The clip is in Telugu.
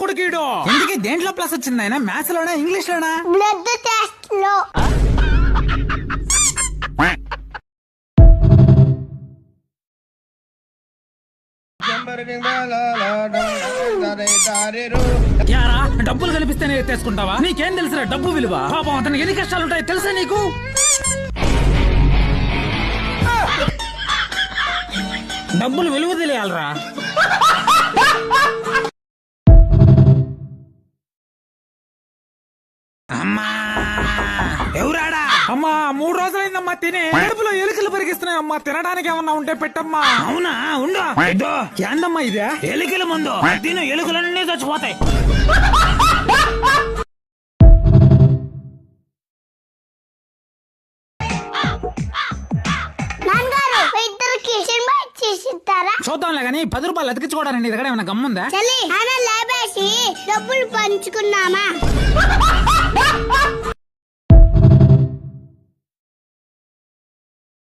కొడుకీడు. ఇందుకే దేంట్లో ప్లస్ వచ్చింది ఆయన? మ్యాథ్స్ లోనా, ఇంగ్లీష్ లోనా? బ్లడ్ టెస్ట్ లో. యారా డబ్బులు కల్పిస్తేనే ఎత్తేసుకుంటావా? నీకేం తెలుసురా డబ్బు విలువ? పాపం అతనికి ఎన్ని కష్టాలుంటాయో తెలుసా నీకు? డబ్బులు విలువ తెలియాలరా. అమ్మా ఎవరాడా? అమ్మా 3 రోజులైందమ్మా తిని. కడుపులో ఎలుకలు పెరిగిస్తున్నాయి అమ్మా. తినడానికి ఏమన్నా ఉంటే పెట్టమ్మా. అవునా ఉండు. ఏందమ్మా ఇదే? ఎలుకల ముందు తిను, ఎలుకలన్నీ చచ్చిపోతాయి. చూద్దాంలే గానీ 10 రూపాయలు అతికించుకోవడానికి నీ దగ్గర ఏమైనా గమ్ముందా? డబ్బులు పంచుకున్నామా?